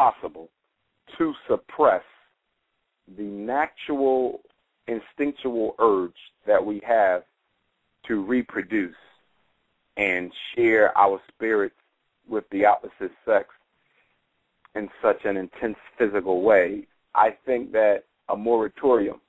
impossible to suppress the natural, instinctual urge that we have to reproduce and share our spirits with the opposite sex in such an intense physical way. I think that a moratorium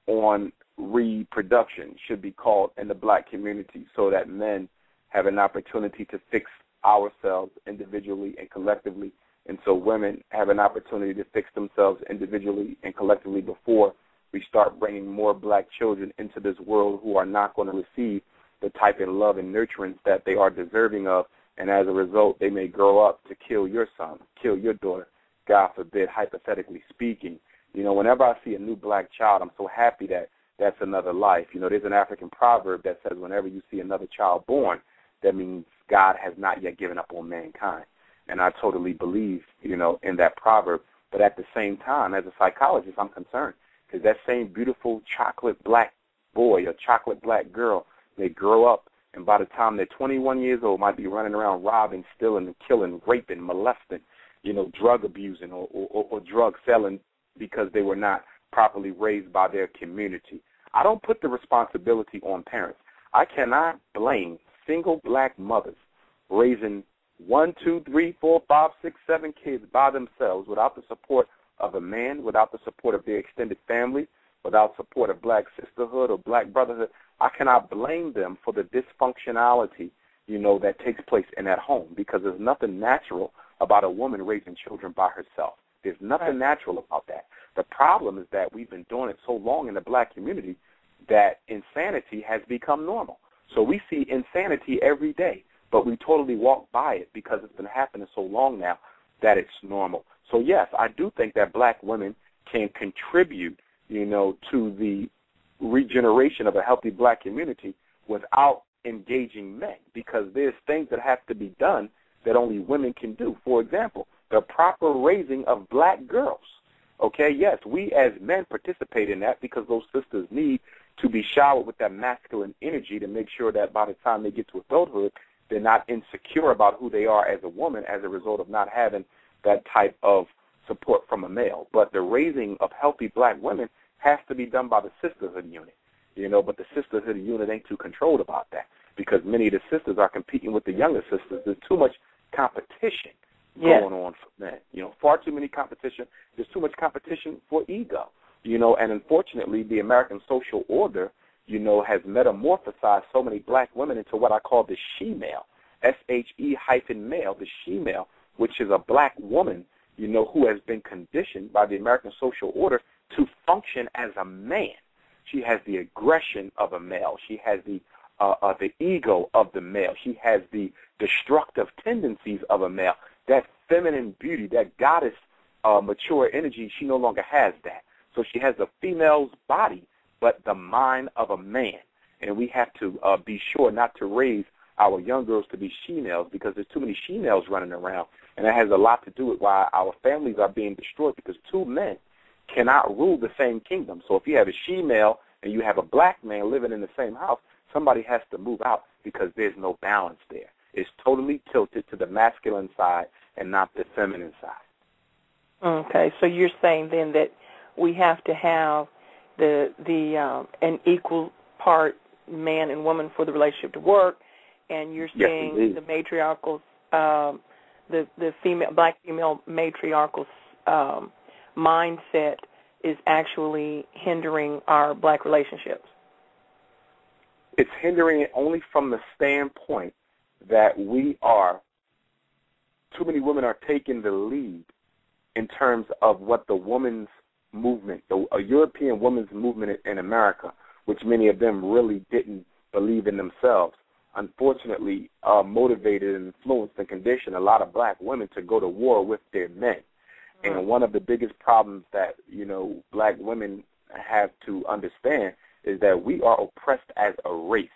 on reproduction should be called in the black community so that men have an opportunity to fix ourselves individually and collectively, and so women have an opportunity to fix themselves individually and collectively before we start bringing more black children into this world who are not going to receive the type of love and nurturance that they are deserving of, and as a result, they may grow up to kill your son, kill your daughter, God forbid, hypothetically speaking. You know, whenever I see a new black child, I'm so happy that that's another life. You know, there's an African proverb that says whenever you see another child born, that means God has not yet given up on mankind. And I totally believe, you know, in that proverb. But at the same time, as a psychologist, I'm concerned because that same beautiful chocolate black boy or chocolate black girl, they grow up, and by the time they're 21 years old, might be running around robbing, stealing, killing, raping, molesting, you know, drug abusing or drug selling because they were not properly raised by their community. I don't put the responsibility on parents. I cannot blame single black mothers raising 1, 2, 3, 4, 5, 6, 7 kids by themselves without the support of a man, without the support of their extended family, without support of black sisterhood or black brotherhood. I cannot blame them for the dysfunctionality, you know, that takes place in that home because there's nothing natural about a woman raising children by herself. There's nothing natural about that. The problem is that we've been doing it so long in the black community that insanity has become normal. So we see insanity every day, but we totally walk by it because it's been happening so long now that it's normal. So, yes, I do think that black women can contribute, you know, to the regeneration of a healthy black community without engaging men because there's things that have to be done that only women can do. For example, the proper raising of black girls. Okay, yes, we as men participate in that because those sisters need to be showered with that masculine energy to make sure that by the time they get to adulthood, they're not insecure about who they are as a woman as a result of not having that type of support from a male. But the raising of healthy black women has to be done by the sisterhood unit, you know, but the sisterhood unit ain't too controlled about that because many of the sisters are competing with the younger sisters. There's too much competition going on for men, you know, far too many competition. There's too much competition for ego, you know, and unfortunately the American social order, you know, has metamorphosized so many black women into what I call the she-male, S-H-E-male, the she-male, which is a black woman, you know, who has been conditioned by the American social order to function as a man. She has the aggression of a male. She has the ego of the male. She has the destructive tendencies of a male. That feminine beauty, that goddess mature energy, she no longer has that. So she has the female's body, but the mind of a man. And we have to be sure not to raise our young girls to be she-males because there's too many she-males running around. And that has a lot to do with why our families are being destroyed because two men cannot rule the same kingdom. So if you have a she-male and you have a black man living in the same house, somebody has to move out because there's no balance there. It's totally tilted to the masculine side and not the feminine side. Okay, so you're saying then that we have to have an equal part man and woman for the relationship to work, and you're saying the matriarchal, the female, black female matriarchal mindset is actually hindering our black relationships. It's hindering it only from the standpoint that too many women are taking the lead in terms of what the woman's movement, a European women's movement in America, which many of them really didn't believe in themselves, unfortunately motivated and influenced and conditioned a lot of black women to go to war with their men. And one of the biggest problems that, you know, black women have to understand is that we are oppressed as a race.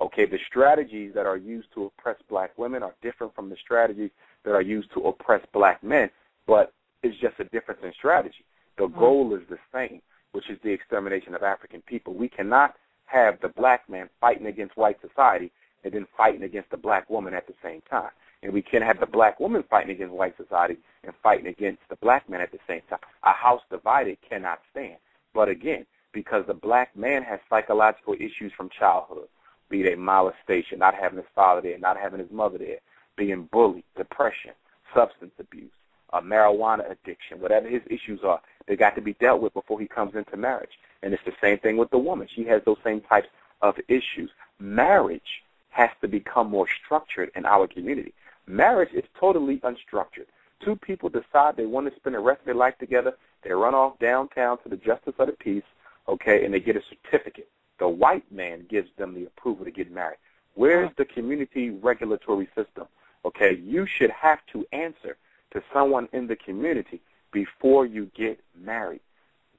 Okay, the strategies that are used to oppress black women are different from the strategies that are used to oppress black men, but it's just a difference in strategy. The goal is the same, which is the extermination of African people. We cannot have the black man fighting against white society and then fighting against the black woman at the same time. And we can't have the black woman fighting against white society and fighting against the black man at the same time. A house divided cannot stand. But again, because the black man has psychological issues from childhood, be they molestation, not having his father there, not having his mother there, being bullied, depression, substance abuse, marijuana addiction, whatever his issues are, they got to be dealt with before he comes into marriage. And it's the same thing with the woman. She has those same types of issues. Marriage has to become more structured in our community. Marriage is totally unstructured. Two people decide they want to spend the rest of their life together. They run off downtown to the Justice of the Peace, okay, and they get a certificate. The white man gives them the approval to get married. Where's the community regulatory system? Okay, you should have to answer to someone in the community before you get married.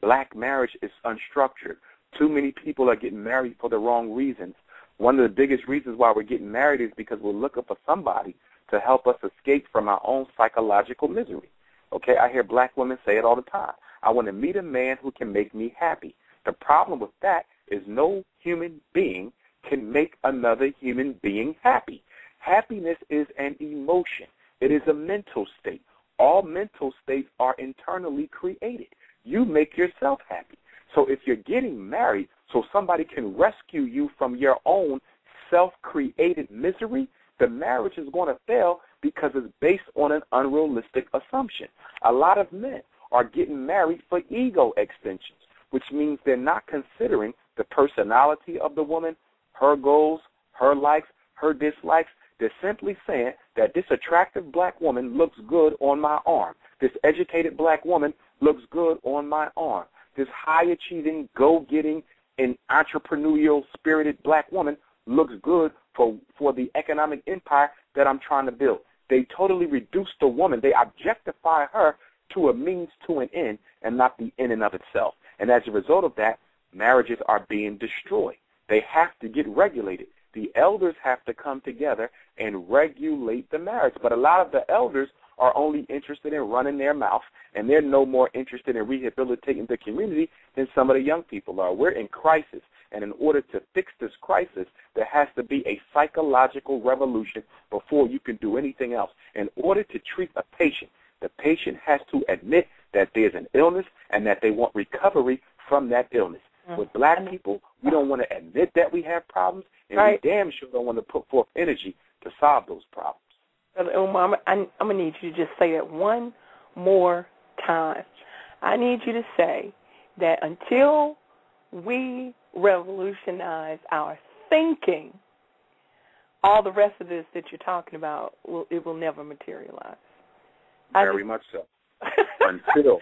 Black marriage is unstructured. Too many people are getting married for the wrong reasons. One of the biggest reasons why we're getting married is because we're looking for somebody to help us escape from our own psychological misery. Okay, I hear black women say it all the time. I want to meet a man who can make me happy. The problem with that is no human being can make another human being happy. Happiness is an emotion. It is a mental state. All mental states are internally created. You make yourself happy. So if you're getting married so somebody can rescue you from your own self-created misery, the marriage is going to fail because it's based on an unrealistic assumption. A lot of men are getting married for ego extensions, which means they're not considering the personality of the woman, her goals, her likes, her dislikes. They're simply saying that this attractive black woman looks good on my arm. This educated black woman looks good on my arm. This high-achieving, go-getting, and entrepreneurial spirited black woman looks good for the economic empire that I'm trying to build. They totally reduce the woman. They objectify her to a means to an end and not the in and of itself. And as a result of that, marriages are being destroyed. They have to get regulated. The elders have to come together and regulate the marriage. But a lot of the elders are only interested in running their mouth, and they're no more interested in rehabilitating the community than some of the young people are. We're in crisis, and in order to fix this crisis, there has to be a psychological revolution before you can do anything else. In order to treat a patient, the patient has to admit that there's an illness and that they want recovery from that illness. With black people, we don't want to admit that we have problems, and we damn sure don't want to put forth energy to solve those problems. Umar, I'm going to need you to just say that one more time. I need you to say that until we revolutionize our thinking, all the rest of this that you're talking about, it will never materialize. Very much so. Until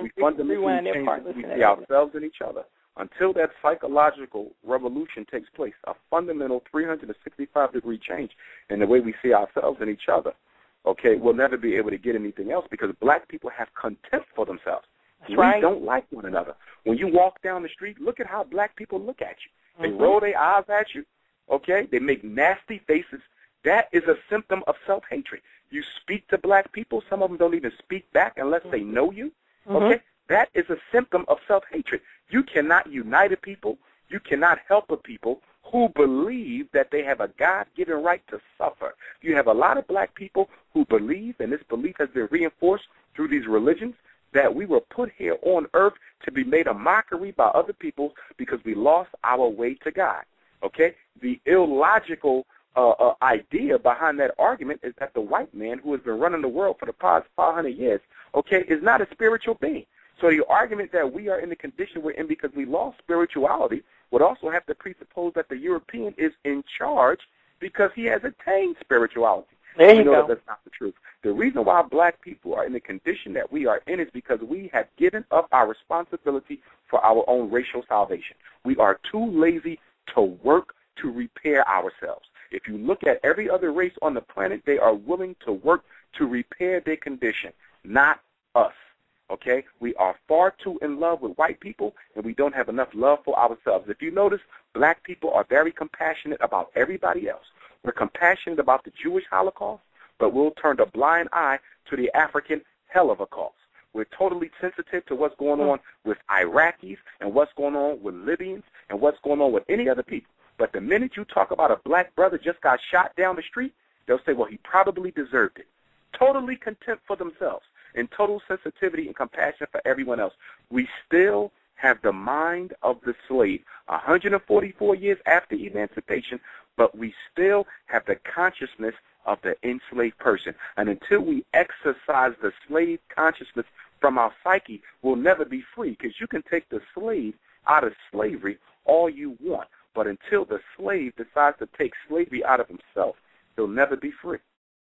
we fundamentally change we see ourselves and each other, until that psychological revolution takes place, a fundamental 365-degree change in the way we see ourselves and each other, okay, we'll never be able to get anything else because black people have contempt for themselves. We don't like one another. When you walk down the street, look at how black people look at you. They roll their eyes at you, okay? They make nasty faces. That is a symptom of self-hatred. You speak to black people, some of them don't even speak back unless they know you, okay? That is a symptom of self-hatred. You cannot unite a people. You cannot help a people who believe that they have a God-given right to suffer. You have a lot of black people who believe, and this belief has been reinforced through these religions, that we were put here on earth to be made a mockery by other people because we lost our way to God, okay? The illogical idea behind that argument is that the white man who has been running the world for the past 500 years, okay, is not a spiritual being. So the argument that we are in the condition we're in because we lost spirituality would also have to presuppose that the European is in charge because he has attained spirituality. There you go. That's not the truth. The reason why black people are in the condition that we are in is because we have given up our responsibility for our own racial salvation. We are too lazy to work to repair ourselves. If you look at every other race on the planet, they are willing to work to repair their condition, not us. Okay? We are far too in love with white people, and we don't have enough love for ourselves. If you notice, black people are very compassionate about everybody else. We're compassionate about the Jewish Holocaust, but we'll turn a blind eye to the African Holocaust. We're totally sensitive to what's going on with Iraqis and what's going on with Libyans and what's going on with any other people. But the minute you talk about a black brother just got shot down the street, they'll say, well, he probably deserved it. Totally contempt for themselves and total sensitivity and compassion for everyone else. We still have the mind of the slave 144 years after emancipation, but we still have the consciousness of the enslaved person. And until we exercise the slave consciousness from our psyche, we'll never be free, because you can take the slave out of slavery all you want, but until the slave decides to take slavery out of himself, he'll never be free.